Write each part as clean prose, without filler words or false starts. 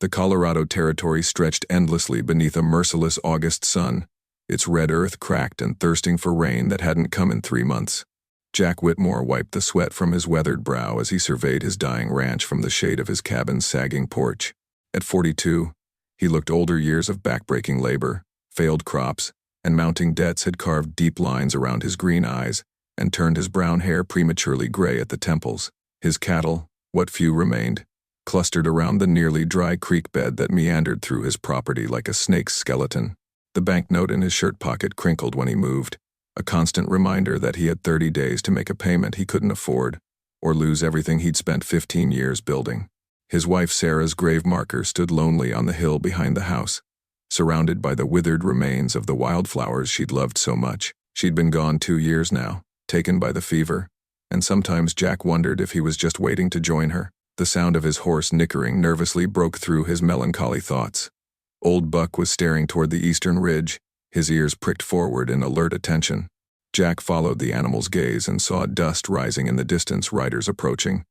The Colorado Territory stretched endlessly beneath a merciless August sun, its red earth cracked and thirsting for rain that hadn't come in 3 months. Jack Whitmore wiped the sweat from his weathered brow as he surveyed his dying ranch from the shade of his cabin's sagging porch. At 42, he looked older. Years of backbreaking labor, failed crops, and mounting debts had carved deep lines around his green eyes and turned his brown hair prematurely gray at the temples. His cattle, what few remained, clustered around the nearly dry creek bed that meandered through his property like a snake's skeleton. The banknote in his shirt pocket crinkled when he moved, a constant reminder that he had 30 days to make a payment he couldn't afford, or lose everything he'd spent 15 years building. His wife Sarah's grave marker stood lonely on the hill behind the house, surrounded by the withered remains of the wildflowers she'd loved so much. She'd been gone 2 years now, taken by the fever, and sometimes Jack wondered if he was just waiting to join her. The sound of his horse nickering nervously broke through his melancholy thoughts. Old Buck was staring toward the eastern ridge, his ears pricked forward in alert attention. Jack followed the animal's gaze and saw dust rising in the distance, riders approaching,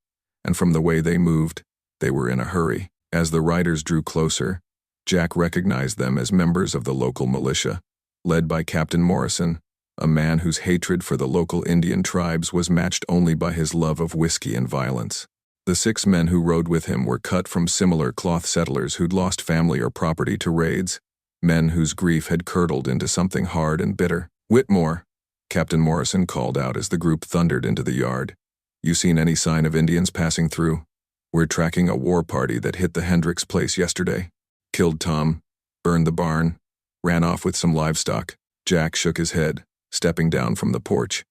and from the way they moved, they were in a hurry. As the riders drew closer, Jack recognized them as members of the local militia, led by Captain Morrison, a man whose hatred for the local Indian tribes was matched only by his love of whiskey and violence. The 6 men who rode with him were cut from similar cloth settlers who'd lost family or property to raids, men whose grief had curdled into something hard and bitter. "Whitmore," Captain Morrison called out as the group thundered into the yard. "You seen any sign of Indians passing through? We're tracking a war party that hit the Hendricks place yesterday. Killed Tom, burned the barn, ran off with some livestock." Jack shook his head, stepping down from the porch.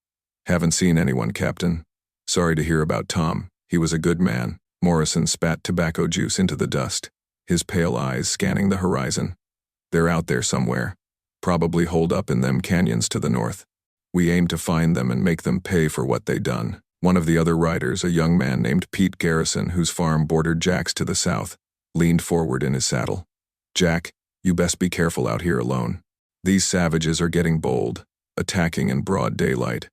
"Haven't seen anyone, Captain. Sorry to hear about Tom. He was a good man." Morrison spat tobacco juice into the dust, his pale eyes scanning the horizon. "They're out there somewhere, probably holed up in them canyons to the north. We aim to find them and make them pay for what they done." One of the other riders, a young man named Pete Garrison, whose farm bordered Jack's to the south, leaned forward in his saddle. "Jack, you best be careful out here alone. These savages are getting bold, attacking in broad daylight.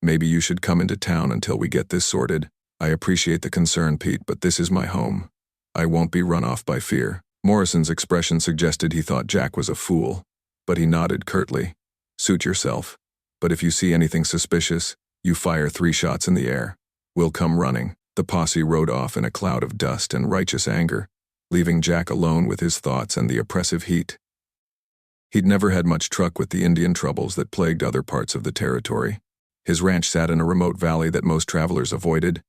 Maybe you should come into town until we get this sorted." "I appreciate the concern, Pete, but this is my home. I won't be run off by fear." Morrison's expression suggested he thought Jack was a fool, but he nodded curtly. "Suit yourself. But if you see anything suspicious, you fire 3 shots in the air. We'll come running." The posse rode off in a cloud of dust and righteous anger, leaving Jack alone with his thoughts and the oppressive heat. He'd never had much truck with the Indian troubles that plagued other parts of the territory. His ranch sat in a remote valley that most travelers avoided,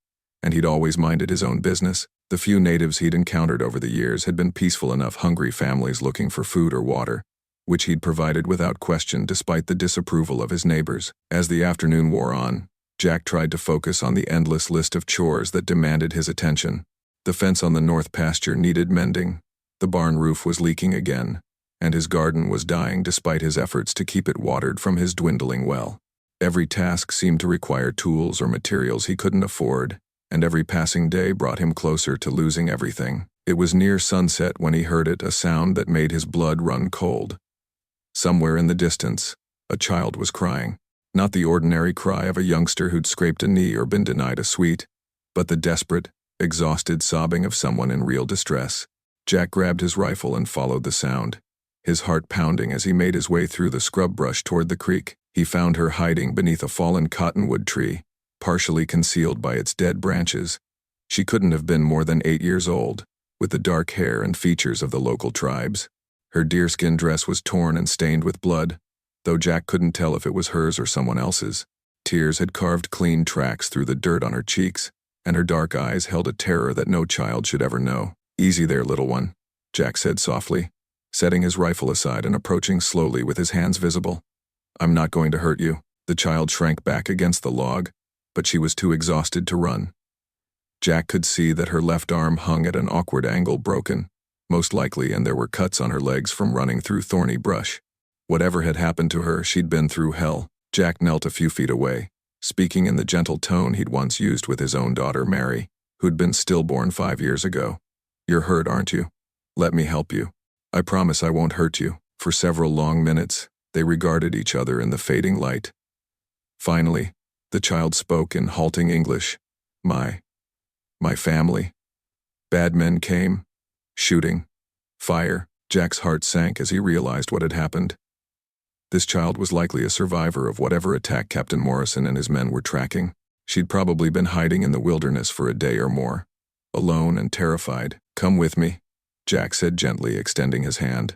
and he'd always minded his own business. The few natives he'd encountered over the years had been peaceful enough, hungry families looking for food or water, which he'd provided without question despite the disapproval of his neighbors. As the afternoon wore on, Jack tried to focus on the endless list of chores that demanded his attention. The fence on the north pasture needed mending, the barn roof was leaking again, and his garden was dying despite his efforts to keep it watered from his dwindling well. Every task seemed to require tools or materials he couldn't afford, and every passing day brought him closer to losing everything. It was near sunset when he heard it, a sound that made his blood run cold. Somewhere in the distance, a child was crying. Not the ordinary cry of a youngster who'd scraped a knee or been denied a sweet, but the desperate, exhausted sobbing of someone in real distress. Jack grabbed his rifle and followed the sound, his heart pounding as he made his way through the scrub brush toward the creek. He found her hiding beneath a fallen cottonwood tree, partially concealed by its dead branches. She couldn't have been more than 8 years old, with the dark hair and features of the local tribes. Her deerskin dress was torn and stained with blood, though Jack couldn't tell if it was hers or someone else's. Tears had carved clean tracks through the dirt on her cheeks, and her dark eyes held a terror that no child should ever know. "Easy there, little one," Jack said softly, setting his rifle aside and approaching slowly with his hands visible. "I'm not going to hurt you." The child shrank back against the log, but she was too exhausted to run. Jack could see that her left arm hung at an awkward angle, broken, most likely, and there were cuts on her legs from running through thorny brush. Whatever had happened to her, she'd been through hell. Jack knelt a few feet away, speaking in the gentle tone he'd once used with his own daughter, Mary, who'd been stillborn 5 years ago. "You're hurt, aren't you? Let me help you. I promise I won't hurt you." For several long minutes, they regarded each other in the fading light. Finally, the child spoke in halting English. My family. Bad men came, shooting, Fire. Jack's heart sank as he realized what had happened. This child was likely a survivor of whatever attack Captain Morrison and his men were tracking. She'd probably been hiding in the wilderness for a day or more, alone and terrified. "Come with me," Jack said gently, extending his hand.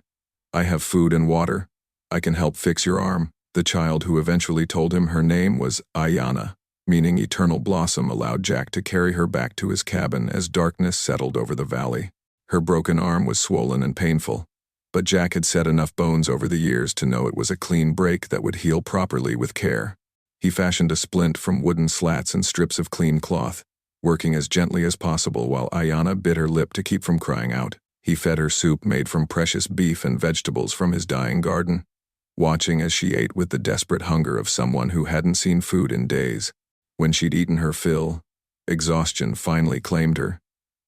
"I have food and water. I can help fix your arm." The child who eventually told him her name was Aiyana, meaning eternal blossom, allowed Jack to carry her back to his cabin as darkness settled over the valley. Her broken arm was swollen and painful, but Jack had set enough bones over the years to know it was a clean break that would heal properly with care. He fashioned a splint from wooden slats and strips of clean cloth, working as gently as possible while Aiyana bit her lip to keep from crying out. He fed her soup made from precious beef and vegetables from his dying garden, watching as she ate with the desperate hunger of someone who hadn't seen food in days. When she'd eaten her fill, exhaustion finally claimed her,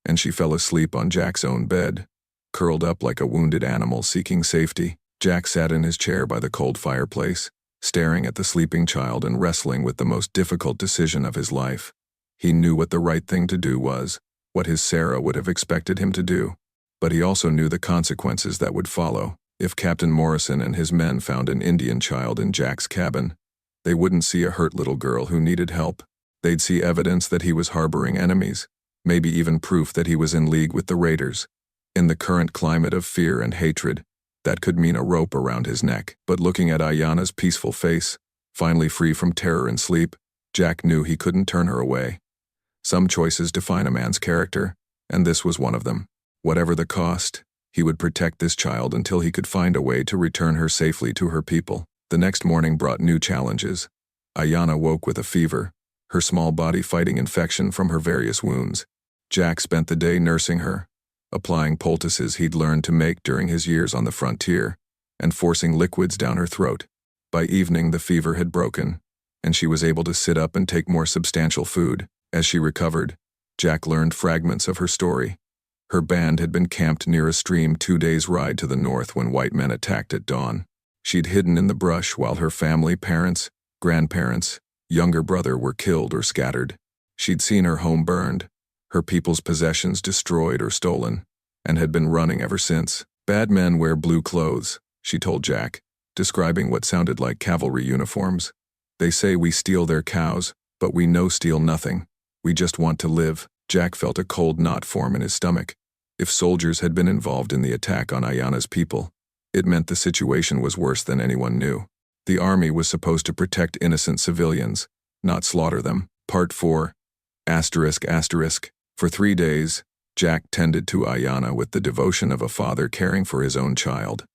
and she fell asleep on Jack's own bed, curled up like a wounded animal seeking safety. Jack sat in his chair by the cold fireplace, staring at the sleeping child and wrestling with the most difficult decision of his life. He knew what the right thing to do was, what his Sarah would have expected him to do, but he also knew the consequences that would follow. If Captain Morrison and his men found an Indian child in Jack's cabin, they wouldn't see a hurt little girl who needed help. They'd see evidence that he was harboring enemies, maybe even proof that he was in league with the raiders. In the current climate of fear and hatred, that could mean a rope around his neck. But looking at Aiyana's peaceful face, finally free from terror and sleep, Jack knew he couldn't turn her away. Some choices define a man's character, and this was one of them. Whatever the cost, he would protect this child until he could find a way to return her safely to her people. The next morning brought new challenges. Aiyana woke with a fever, her small body fighting infection from her various wounds. Jack spent the day nursing her, applying poultices he'd learned to make during his years on the frontier, and forcing liquids down her throat. By evening, the fever had broken, and she was able to sit up and take more substantial food. As she recovered, Jack learned fragments of her story. Her band had been camped near a stream 2 days' ride to the north when white men attacked at dawn. She'd hidden in the brush while her family, parents, grandparents, younger brother were killed or scattered. She'd seen her home burned, her people's possessions destroyed or stolen, and had been running ever since. "Bad men wear blue clothes," she told Jack, describing what sounded like cavalry uniforms. "They say we steal their cows, but we know steal nothing. We just want to live." Jack felt a cold knot form in his stomach. If soldiers had been involved in the attack on Aiyana's people, it meant the situation was worse than anyone knew. The army was supposed to protect innocent civilians, not slaughter them. Part 4. For 3 days, Jack tended to Aiyana with the devotion of a father caring for his own child.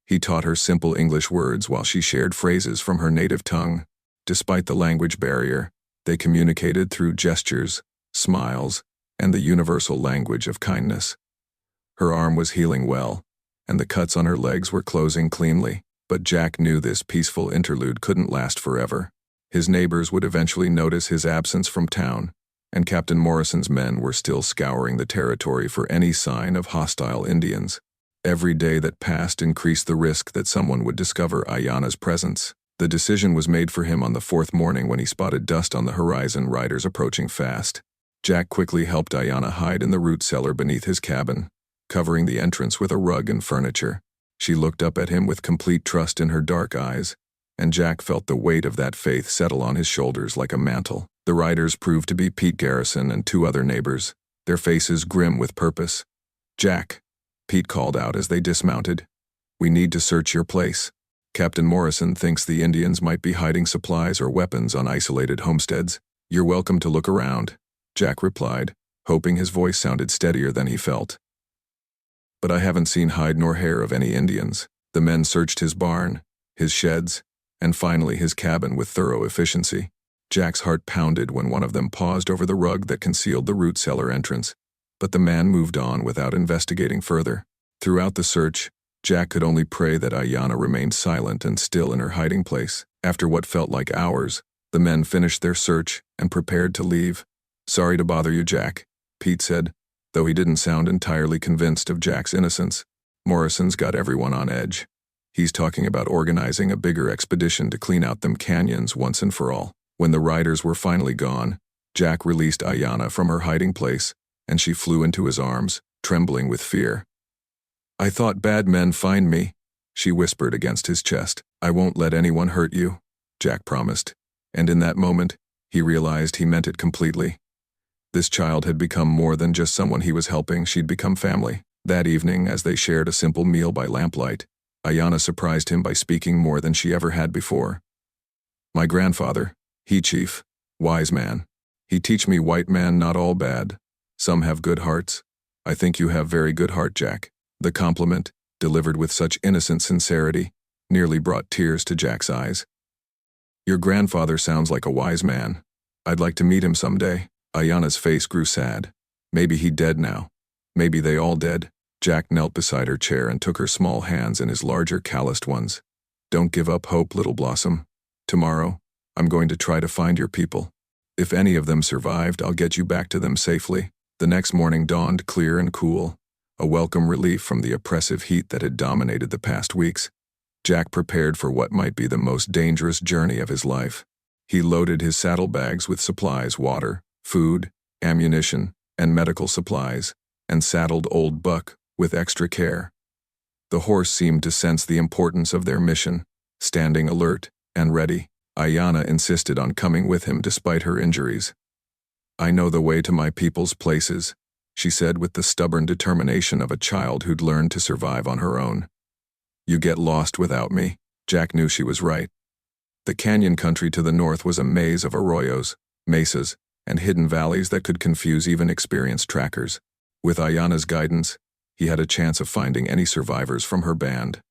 He taught her simple English words while she shared phrases from her native tongue. Despite the language barrier, they communicated through gestures, smiles, and the universal language of kindness. Her arm was healing well, and the cuts on her legs were closing cleanly, but Jack knew this peaceful interlude couldn't last forever. His neighbors would eventually notice his absence from town, and Captain Morrison's men were still scouring the territory for any sign of hostile Indians. Every day that passed increased the risk that someone would discover Aiyana's presence. The decision was made for him on the 4th morning when he spotted dust on the horizon, riders approaching fast. Jack quickly helped Aiyana hide in the root cellar beneath his cabin, covering the entrance with a rug and furniture. She looked up at him with complete trust in her dark eyes, and Jack felt the weight of that faith settle on his shoulders like a mantle. The riders proved to be Pete Garrison and 2 other neighbors, their faces grim with purpose. "Jack," Pete called out as they dismounted, "we need to search your place. Captain Morrison thinks the Indians might be hiding supplies or weapons on isolated homesteads. You're welcome to look around," Jack replied, hoping his voice sounded steadier than he felt. "But I haven't seen hide nor hair of any Indians." The men searched his barn, his sheds, and finally his cabin with thorough efficiency. Jack's heart pounded when one of them paused over the rug that concealed the root cellar entrance, but the man moved on without investigating further. Throughout the search, Jack could only pray that Aiyana remained silent and still in her hiding place. After what felt like hours, the men finished their search and prepared to leave. "Sorry to bother you, Jack," Pete said, though he didn't sound entirely convinced of Jack's innocence. "Morrison's got everyone on edge. He's talking about organizing a bigger expedition to clean out them canyons once and for all." When the riders were finally gone, Jack released Aiyana from her hiding place, and she flew into his arms, trembling with fear. I thought bad men find me, she whispered against his chest. I won't let anyone hurt you, Jack promised. And in that moment, he realized he meant it completely. This child had become more than just someone he was helping, she'd become family. That evening, as they shared a simple meal by lamplight, Aiyana surprised him by speaking more than she ever had before. My grandfather, he chief, wise man. He teach me white man not all bad. Some have good hearts. I think you have very good heart, Jack. The compliment, delivered with such innocent sincerity, nearly brought tears to Jack's eyes. Your grandfather sounds like a wise man. I'd like to meet him someday. Aiyana's face grew sad. Maybe he dead now. Maybe they all dead. Jack knelt beside her chair and took her small hands in his larger, calloused ones. Don't give up hope, little blossom. Tomorrow, I'm going to try to find your people. If any of them survived, I'll get you back to them safely. The next morning dawned clear and cool, a welcome relief from the oppressive heat that had dominated the past weeks. Jack prepared for what might be the most dangerous journey of his life. He loaded his saddlebags with supplies, water, food, ammunition, and medical supplies, and saddled Old Buck with extra care. The horse seemed to sense the importance of their mission, standing alert and ready. Aiyana insisted on coming with him despite her injuries. I know the way to my people's places, she said with the stubborn determination of a child who'd learned to survive on her own. You get lost without me. Jack knew she was right. The canyon country to the north was a maze of arroyos, mesas, and hidden valleys that could confuse even experienced trackers. With Aiyana's guidance, he had a chance of finding any survivors from her band.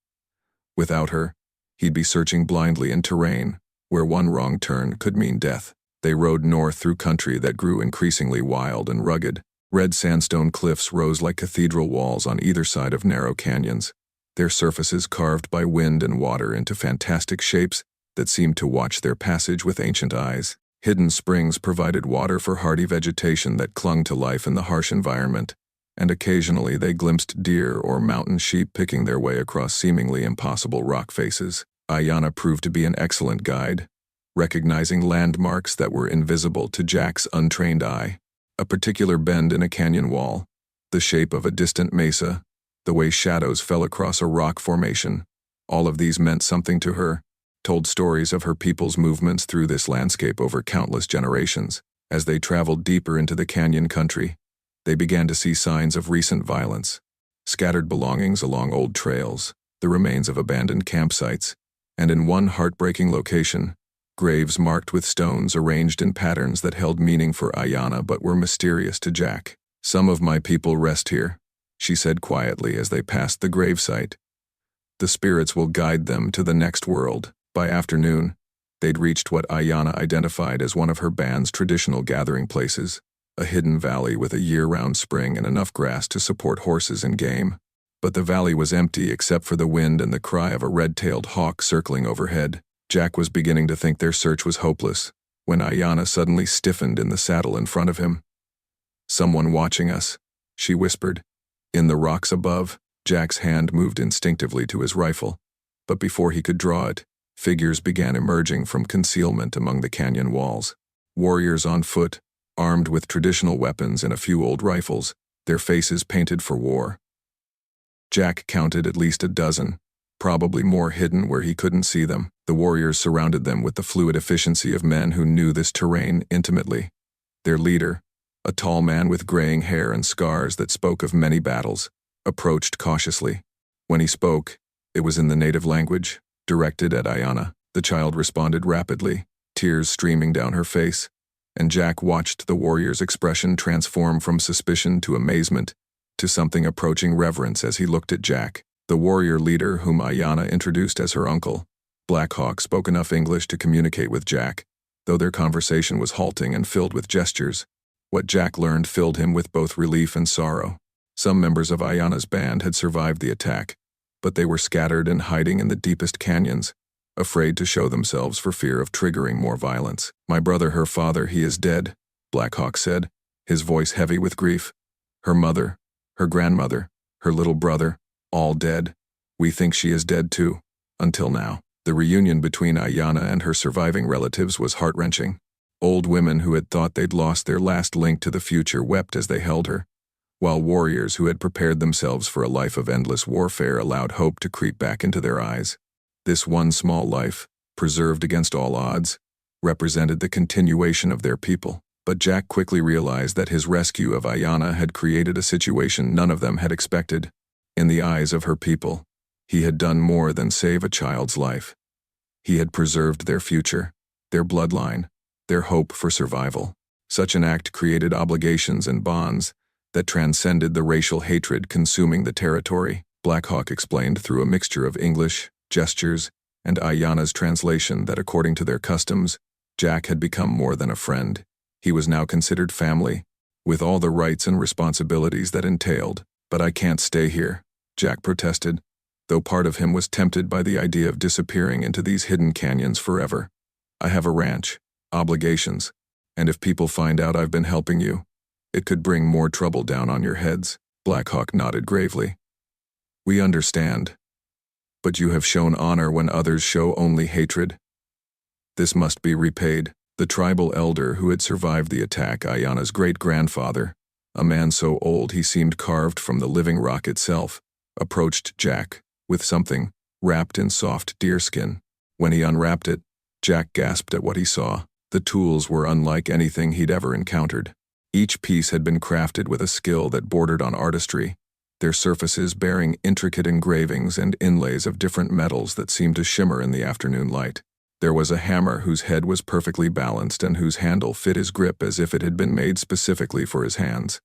Without her, he'd be searching blindly in terrain where one wrong turn could mean death. They rode north through country that grew increasingly wild and rugged. Red sandstone cliffs rose like cathedral walls on either side of narrow canyons, their surfaces carved by wind and water into fantastic shapes that seemed to watch their passage with ancient eyes. Hidden springs provided water for hardy vegetation that clung to life in the harsh environment, and occasionally they glimpsed deer or mountain sheep picking their way across seemingly impossible rock faces. Aiyana proved to be an excellent guide, recognizing landmarks that were invisible to Jack's untrained eye. A particular bend in a canyon wall, the shape of a distant mesa, the way shadows fell across a rock formation, all of these meant something to her, told stories of her people's movements through this landscape over countless generations. As they traveled deeper into the canyon country, they began to see signs of recent violence, scattered belongings along old trails, the remains of abandoned campsites, and in one heartbreaking location, graves marked with stones arranged in patterns that held meaning for Aiyana but were mysterious to Jack. Some of my people rest here, she said quietly as they passed the gravesite. The spirits will guide them to the next world. By afternoon, they'd reached what Aiyana identified as one of her band's traditional gathering places, a hidden valley with a year-round spring and enough grass to support horses and game. But the valley was empty except for the wind and the cry of a red-tailed hawk circling overhead. Jack was beginning to think their search was hopeless, when Aiyana suddenly stiffened in the saddle in front of him. Someone watching us, she whispered. In the rocks above, Jack's hand moved instinctively to his rifle, but before he could draw it, figures began emerging from concealment among the canyon walls. Warriors on foot, armed with traditional weapons and a few old rifles, their faces painted for war. Jack counted at least a dozen, probably more hidden where he couldn't see them. The warriors surrounded them with the fluid efficiency of men who knew this terrain intimately. Their leader, a tall man with graying hair and scars that spoke of many battles, approached cautiously. When he spoke, it was in the native language, directed at Aiyana. The child responded rapidly, tears streaming down her face, and Jack watched the warrior's expression transform from suspicion to amazement, to something approaching reverence as he looked at Jack. The warrior leader, whom Aiyana introduced as her uncle, Black Hawk, spoke enough English to communicate with Jack, though their conversation was halting and filled with gestures. What Jack learned filled him with both relief and sorrow. Some members of Aiyana's band had survived the attack, but they were scattered and hiding in the deepest canyons, afraid to show themselves for fear of triggering more violence. My brother, her father, he is dead, Black Hawk said, his voice heavy with grief. Her mother, her grandmother, her little brother, all dead. We think she is dead too, until now. The reunion between Aiyana and her surviving relatives was heart-wrenching. Old women who had thought they'd lost their last link to the future wept as they held her, while warriors who had prepared themselves for a life of endless warfare allowed hope to creep back into their eyes. This one small life, preserved against all odds, represented the continuation of their people. But Jack quickly realized that his rescue of Aiyana had created a situation none of them had expected. In the eyes of her people, he had done more than save a child's life. He had preserved their future, their bloodline, their hope for survival. Such an act created obligations and bonds that transcended the racial hatred consuming the territory. Blackhawk explained through a mixture of English, gestures, and Aiyana's translation that according to their customs, Jack had become more than a friend. He was now considered family, with all the rights and responsibilities that entailed. But I can't stay here, Jack protested, though part of him was tempted by the idea of disappearing into these hidden canyons forever. I have a ranch, obligations, and if people find out I've been helping you, it could bring more trouble down on your heads. Blackhawk nodded gravely. We understand. But you have shown honor when others show only hatred. This must be repaid. The tribal elder who had survived the attack, Aiyana's great-grandfather, a man so old he seemed carved from the living rock itself, approached Jack with something wrapped in soft deerskin. When he unwrapped it, Jack gasped at what he saw. The tools were unlike anything he'd ever encountered. Each piece had been crafted with a skill that bordered on artistry, their surfaces bearing intricate engravings and inlays of different metals that seemed to shimmer in the afternoon light. There was a hammer whose head was perfectly balanced and whose handle fit his grip as if it had been made specifically for his hands.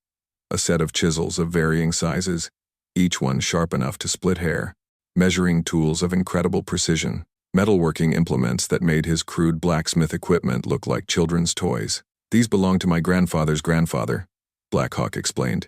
A set of chisels of varying sizes, each one sharp enough to split hair, measuring tools of incredible precision, metalworking implements that made his crude blacksmith equipment look like children's toys. These belong to my grandfather's grandfather, Blackhawk explained.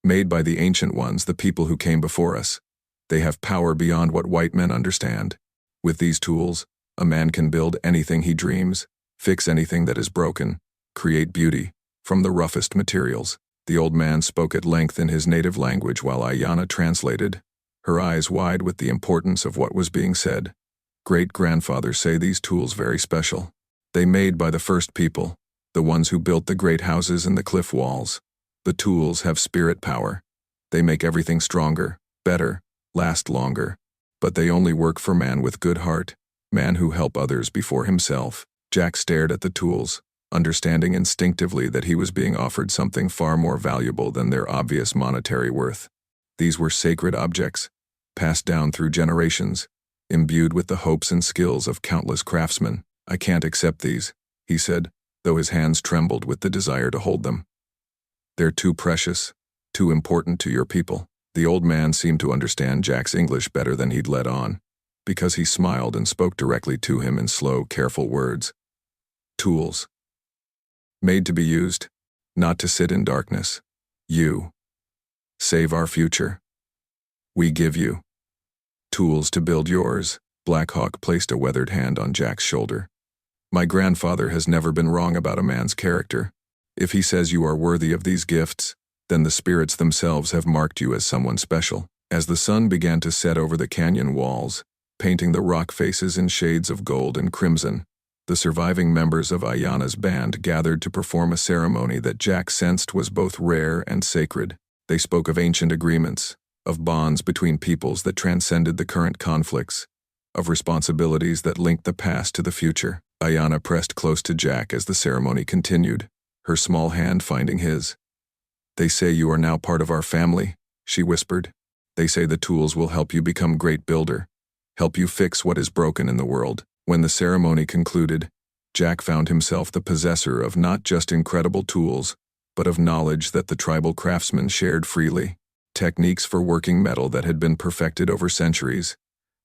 Made by the ancient ones, the people who came before us. They have power beyond what white men understand. With these tools, a man can build anything he dreams, fix anything that is broken, create beauty from the roughest materials. The old man spoke at length in his native language while Aiyana translated, her eyes wide with the importance of what was being said. Great-grandfathers say these tools very special. They made by the first people, the ones who built the great houses and the cliff walls. The tools have spirit power. They make everything stronger, better, last longer. But they only work for man with good heart. Man who help others before himself. Jack stared at the tools, understanding instinctively that he was being offered something far more valuable than their obvious monetary worth. These were sacred objects, passed down through generations, imbued with the hopes and skills of countless craftsmen. I can't accept these, he said, though his hands trembled with the desire to hold them. They're too precious, too important to your people. The old man seemed to understand Jack's English better than he'd let on, because he smiled and spoke directly to him in slow, careful words. Tools. Made to be used, not to sit in darkness. You. Save our future. We give you. Tools to build yours. Blackhawk placed a weathered hand on Jack's shoulder. My grandfather has never been wrong about a man's character. If he says you are worthy of these gifts, then the spirits themselves have marked you as someone special. As the sun began to set over the canyon walls, painting the rock faces in shades of gold and crimson, the surviving members of Aiyana's band gathered to perform a ceremony that Jack sensed was both rare and sacred. They spoke of ancient agreements, of bonds between peoples that transcended the current conflicts, of responsibilities that linked the past to the future. Aiyana pressed close to Jack as the ceremony continued, her small hand finding his. They say you are now part of our family, she whispered. They say the tools will help you become great builder, help you fix what is broken in the world. When the ceremony concluded, Jack found himself the possessor of not just incredible tools, but of knowledge that the tribal craftsmen shared freely. Techniques for working metal that had been perfected over centuries,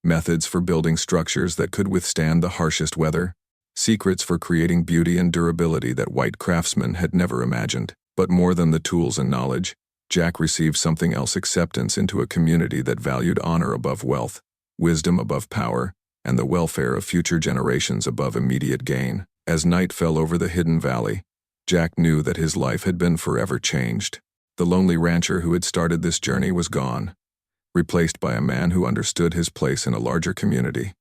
methods for building structures that could withstand the harshest weather, secrets for creating beauty and durability that white craftsmen had never imagined. But more than the tools and knowledge, Jack received something else: acceptance into a community that valued honor above wealth, wisdom above power, and the welfare of future generations above immediate gain. As night fell over the hidden valley, Jack knew that his life had been forever changed. The lonely rancher who had started this journey was gone, replaced by a man who understood his place in a larger community.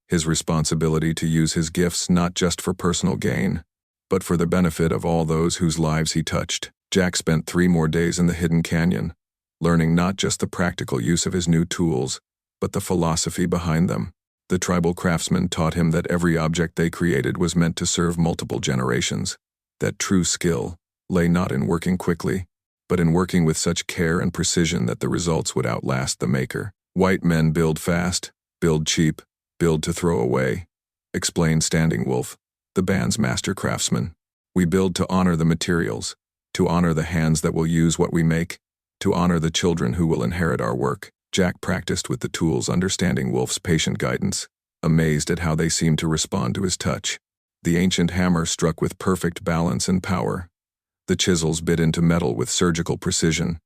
His responsibility to use his gifts not just for personal gain, but for the benefit of all those whose lives he touched. Jack spent 3 more days in the hidden canyon, learning not just the practical use of his new tools, but the philosophy behind them. The tribal craftsmen taught him that every object they created was meant to serve multiple generations, that true skill lay not in working quickly, but in working with such care and precision that the results would outlast the maker. White men build fast, build cheap, build to throw away, explained Standing Wolf, the band's master craftsman. We build to honor the materials, to honor the hands that will use what we make, to honor the children who will inherit our work. Jack practiced with the tools under Standing Wolf's patient guidance, amazed at how they seemed to respond to his touch. The ancient hammer struck with perfect balance and power. The chisels bit into metal with surgical precision,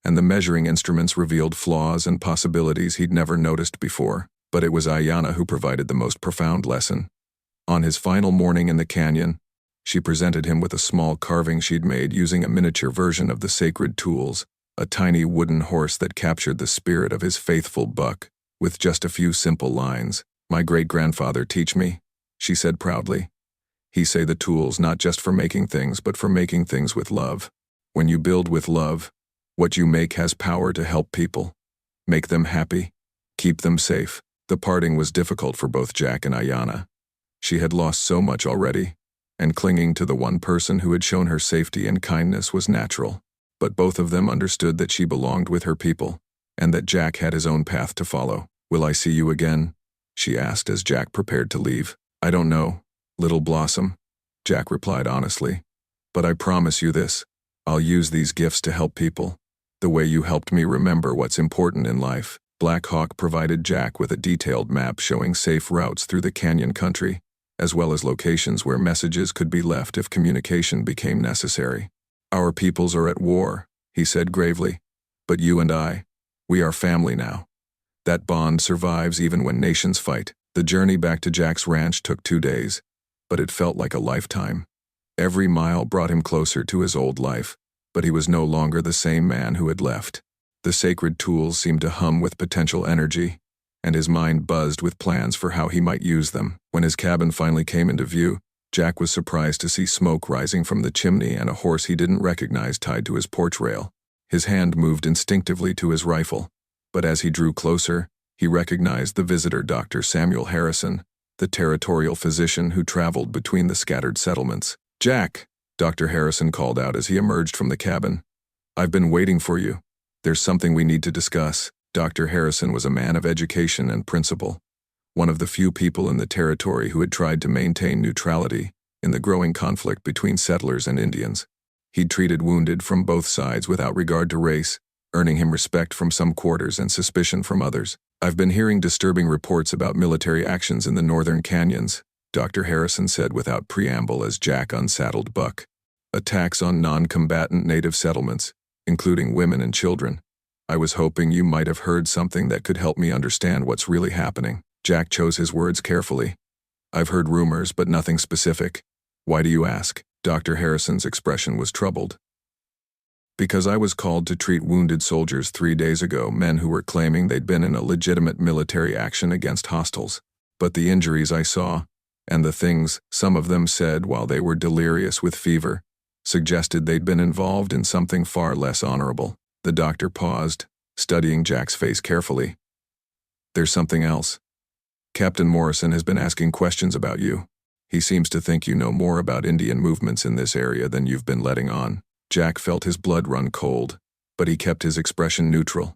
and the measuring instruments revealed flaws and possibilities he'd never noticed before. But it was Aiyana who provided the most profound lesson. On his final morning in the canyon, she presented him with a small carving she'd made using a miniature version of the sacred tools, a tiny wooden horse that captured the spirit of his faithful buck, with just a few simple lines. "My great-grandfather teach me," she said proudly. "He say the tools not just for making things, but for making things with love. When you build with love, what you make has power to help people. Make them happy, keep them safe." The parting was difficult for both Jack and Aiyana. She had lost so much already, and clinging to the one person who had shown her safety and kindness was natural. But both of them understood that she belonged with her people, and that Jack had his own path to follow. "Will I see you again?" she asked as Jack prepared to leave. "I don't know, little blossom," Jack replied honestly. "But I promise you this, I'll use these gifts to help people, the way you helped me remember what's important in life." Black Hawk provided Jack with a detailed map showing safe routes through the canyon country, as well as locations where messages could be left if communication became necessary. "Our peoples are at war," he said gravely, "but you and I, we are family now. That bond survives even when nations fight." The journey back to Jack's ranch took 2 days, but it felt like a lifetime. Every mile brought him closer to his old life, but he was no longer the same man who had left. The sacred tools seemed to hum with potential energy, and his mind buzzed with plans for how he might use them. When his cabin finally came into view, Jack was surprised to see smoke rising from the chimney and a horse he didn't recognize tied to his porch rail. His hand moved instinctively to his rifle, but as he drew closer, he recognized the visitor, Dr. Samuel Harrison, the territorial physician who traveled between the scattered settlements. "Jack," Dr. Harrison called out as he emerged from the cabin. "I've been waiting for you. There's something we need to discuss." Dr. Harrison was a man of education and principle, one of the few people in the territory who had tried to maintain neutrality in the growing conflict between settlers and Indians. He'd treated wounded from both sides without regard to race, earning him respect from some quarters and suspicion from others. "I've been hearing disturbing reports about military actions in the northern canyons," Dr. Harrison said without preamble as Jack unsaddled Buck. "Attacks on non-combatant native settlements, including women and children. I was hoping you might have heard something that could help me understand what's really happening." Jack chose his words carefully. "I've heard rumors, but nothing specific. Why do you ask?" Dr. Harrison's expression was troubled. "Because I was called to treat wounded soldiers 3 days ago, men who were claiming they'd been in a legitimate military action against hostiles. But the injuries I saw, and the things some of them said while they were delirious with fever, suggested they'd been involved in something far less honorable." The doctor paused, studying Jack's face carefully. "There's something else. Captain Morrison has been asking questions about you. He seems to think you know more about Indian movements in this area than you've been letting on." Jack felt his blood run cold, but he kept his expression neutral.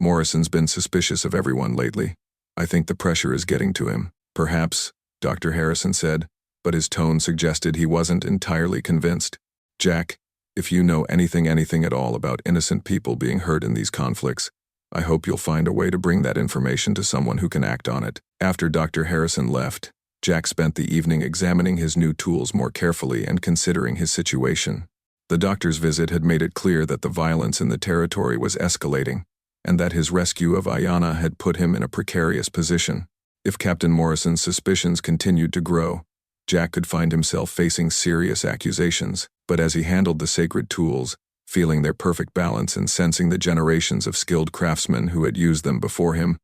"Morrison's been suspicious of everyone lately. I think the pressure is getting to him." "Perhaps," Dr. Harrison said, but his tone suggested he wasn't entirely convinced. "Jack, if you know anything at all about innocent people being hurt in these conflicts, I hope you'll find a way to bring that information to someone who can act on it." After Dr. Harrison left, Jack spent the evening examining his new tools more carefully and considering his situation. The doctor's visit had made it clear that the violence in the territory was escalating, and that his rescue of Aiyana had put him in a precarious position. If Captain Morrison's suspicions continued to grow, Jack could find himself facing serious accusations. But as he handled the sacred tools, feeling their perfect balance and sensing the generations of skilled craftsmen who had used them before him,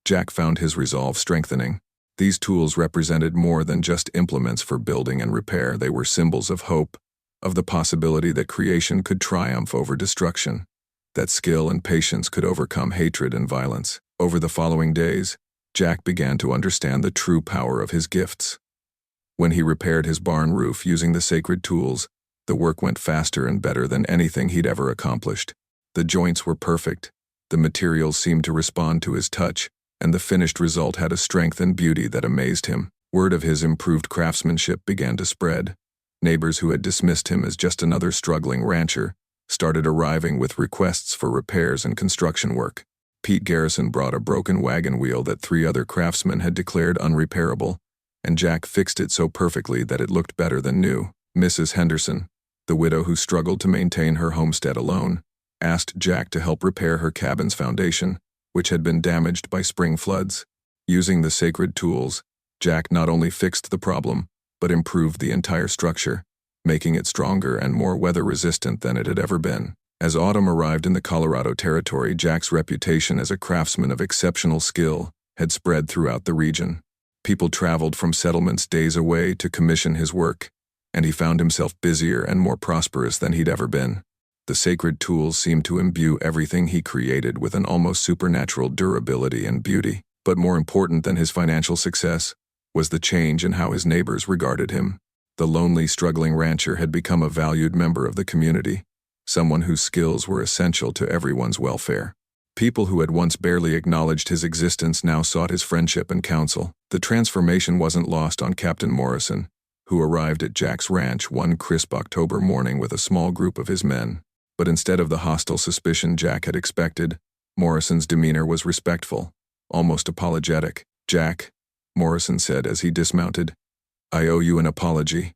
Jack found his resolve strengthening. These tools represented more than just implements for building and repair. They were symbols of hope, of the possibility that creation could triumph over destruction, that skill and patience could overcome hatred and violence. Over the following days, Jack began to understand the true power of his gifts. When he repaired his barn roof using the sacred tools, the work went faster and better than anything he'd ever accomplished. The joints were perfect, the materials seemed to respond to his touch, and the finished result had a strength and beauty that amazed him. Word of his improved craftsmanship began to spread. Neighbors who had dismissed him as just another struggling rancher started arriving with requests for repairs and construction work. Pete Garrison brought a broken wagon wheel that 3 other craftsmen had declared unrepairable, and Jack fixed it so perfectly that it looked better than new. Mrs. Henderson, the widow who struggled to maintain her homestead alone, asked Jack to help repair her cabin's foundation, which had been damaged by spring floods. Using the sacred tools, Jack not only fixed the problem, but improved the entire structure, making it stronger and more weather-resistant than it had ever been. As autumn arrived in the Colorado Territory, Jack's reputation as a craftsman of exceptional skill had spread throughout the region. People traveled from settlements days away to commission his work, and he found himself busier and more prosperous than he'd ever been. The sacred tools seemed to imbue everything he created with an almost supernatural durability and beauty. But more important than his financial success was the change in how his neighbors regarded him. The lonely, struggling rancher had become a valued member of the community, someone whose skills were essential to everyone's welfare. People who had once barely acknowledged his existence now sought his friendship and counsel. The transformation wasn't lost on Captain Morrison, who arrived at Jack's ranch one crisp October morning with a small group of his men. But instead of the hostile suspicion Jack had expected, Morrison's demeanor was respectful, almost apologetic. "Jack," Morrison said as he dismounted, "I owe you an apology.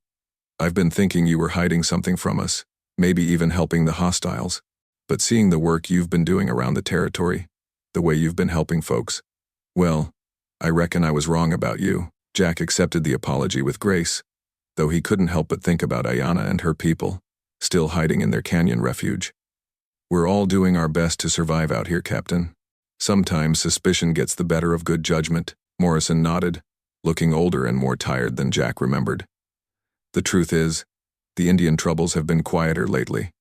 I've been thinking you were hiding something from us, maybe even helping the hostiles. But seeing the work you've been doing around the territory, the way you've been helping folks, well, I reckon I was wrong about you." Jack accepted the apology with grace, though he couldn't help but think about Aiyana and her people, still hiding in their canyon refuge. "We're all doing our best to survive out here, Captain. Sometimes suspicion gets the better of good judgment." Morrison nodded, looking older and more tired than Jack remembered. "The truth is, the Indian troubles have been quieter lately.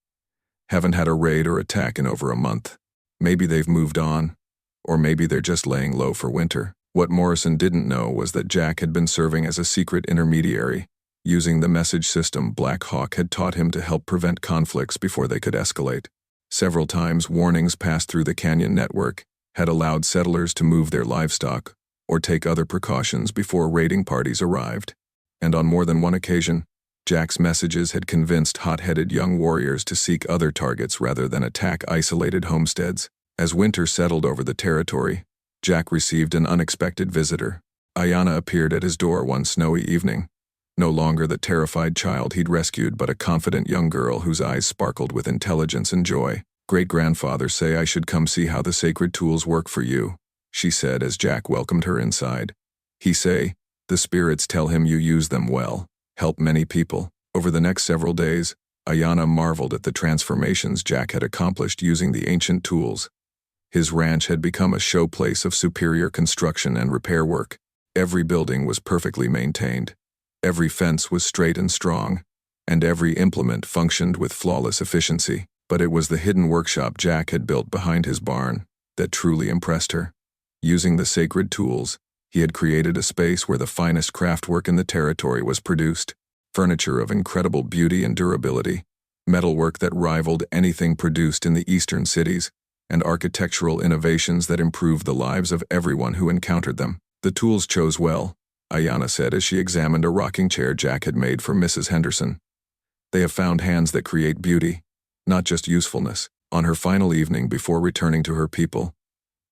Haven't had a raid or attack in over a month. Maybe they've moved on, or maybe they're just laying low for winter." What Morrison didn't know was that Jack had been serving as a secret intermediary, using the message system Black Hawk had taught him to help prevent conflicts before they could escalate. Several times, warnings passed through the canyon network had allowed settlers to move their livestock or take other precautions before raiding parties arrived. And on more than one occasion, Jack's messages had convinced hot-headed young warriors to seek other targets rather than attack isolated homesteads. As winter settled over the territory, Jack received an unexpected visitor. Aiyana appeared at his door one snowy evening, no longer the terrified child he'd rescued but a confident young girl whose eyes sparkled with intelligence and joy. "Great-grandfather say I should come see how the sacred tools work for you," she said as Jack welcomed her inside. "He say, the spirits tell him you use them well, help many people." Over the next several days, Aiyana marveled at the transformations Jack had accomplished using the ancient tools. His ranch had become a showplace of superior construction and repair work. Every building was perfectly maintained. Every fence was straight and strong, and every implement functioned with flawless efficiency. But it was the hidden workshop Jack had built behind his barn that truly impressed her. Using the sacred tools, he had created a space where the finest craftwork in the territory was produced. Furniture of incredible beauty and durability, metalwork that rivaled anything produced in the eastern cities, and architectural innovations that improved the lives of everyone who encountered them. "The tools chose well," Aiyana said as she examined a rocking chair Jack had made for Mrs. Henderson. "They have found hands that create beauty, not just usefulness." On her final evening before returning to her people,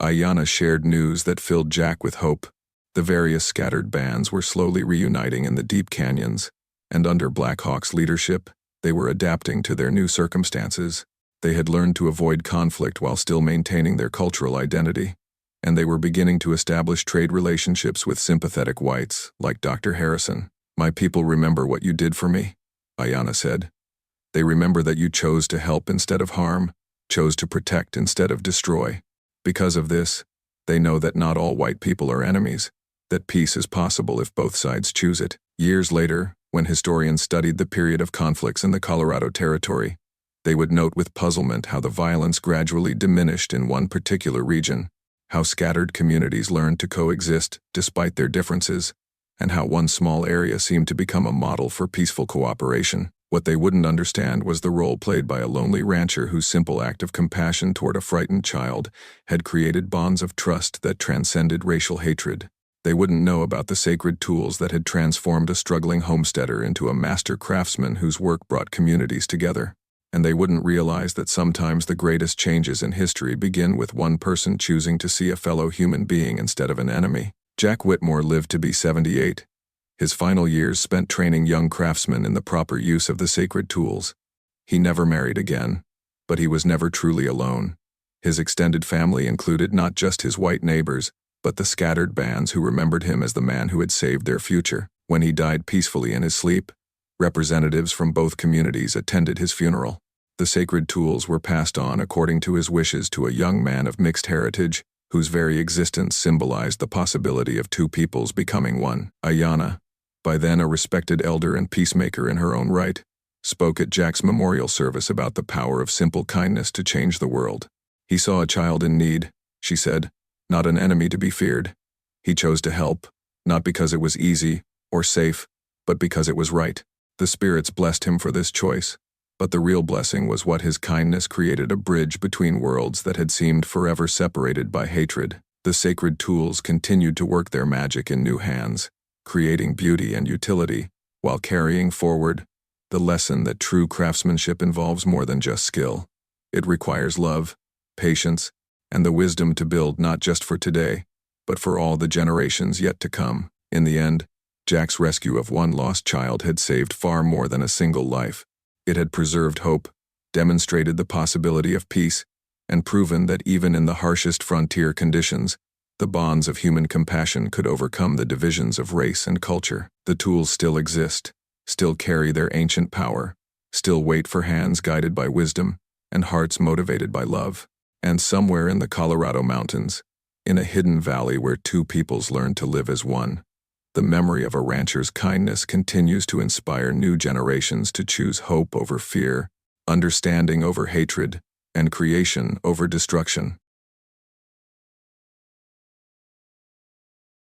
Aiyana shared news that filled Jack with hope. The various scattered bands were slowly reuniting in the deep canyons, and under Black Hawk's leadership, they were adapting to their new circumstances. They had learned to avoid conflict while still maintaining their cultural identity, and they were beginning to establish trade relationships with sympathetic whites, like Dr. Harrison. "My people remember what you did for me," Aiyana said. "They remember that you chose to help instead of harm, chose to protect instead of destroy. Because of this, they know that not all white people are enemies, that peace is possible if both sides choose it." Years later, When historians studied the period of conflicts in the Colorado Territory, they would note with puzzlement how the violence gradually diminished in one particular region, how scattered communities learned to coexist despite their differences, and how one small area seemed to become a model for peaceful cooperation. What they wouldn't understand was the role played by a lonely rancher whose simple act of compassion toward a frightened child had created bonds of trust that transcended racial hatred. They wouldn't know about the sacred tools that had transformed a struggling homesteader into a master craftsman whose work brought communities together. And they wouldn't realize that sometimes the greatest changes in history begin with one person choosing to see a fellow human being instead of an enemy. Jack Whitmore lived to be 78. His final years spent training young craftsmen in the proper use of the sacred tools. He never married again, but he was never truly alone. His extended family included not just his white neighbors, but the scattered bands who remembered him as the man who had saved their future. When he died peacefully in his sleep, representatives from both communities attended his funeral. The sacred tools were passed on according to his wishes to a young man of mixed heritage, whose very existence symbolized the possibility of two peoples becoming one. Aiyana, by then a respected elder and peacemaker in her own right, spoke at Jack's memorial service about the power of simple kindness to change the world. He saw a child in need, she said, not an enemy to be feared. He chose to help, not because it was easy or safe, but because it was right. The spirits blessed him for this choice, but the real blessing was what his kindness created a bridge between worlds that had seemed forever separated by hatred. The sacred tools continued to work their magic in new hands, creating beauty and utility, while carrying forward the lesson that true craftsmanship involves more than just skill. It requires love, patience, and the wisdom to build not just for today, but for all the generations yet to come. In the end, Jack's rescue of one lost child had saved far more than a single life. It had preserved hope, demonstrated the possibility of peace, and proven that even in the harshest frontier conditions, the bonds of human compassion could overcome the divisions of race and culture. The tools still exist, still carry their ancient power, still wait for hands guided by wisdom and hearts motivated by love. And somewhere in the Colorado mountains, in a hidden valley where two peoples learned to live as one, the memory of a rancher's kindness continues to inspire new generations to choose hope over fear, understanding over hatred, and creation over destruction.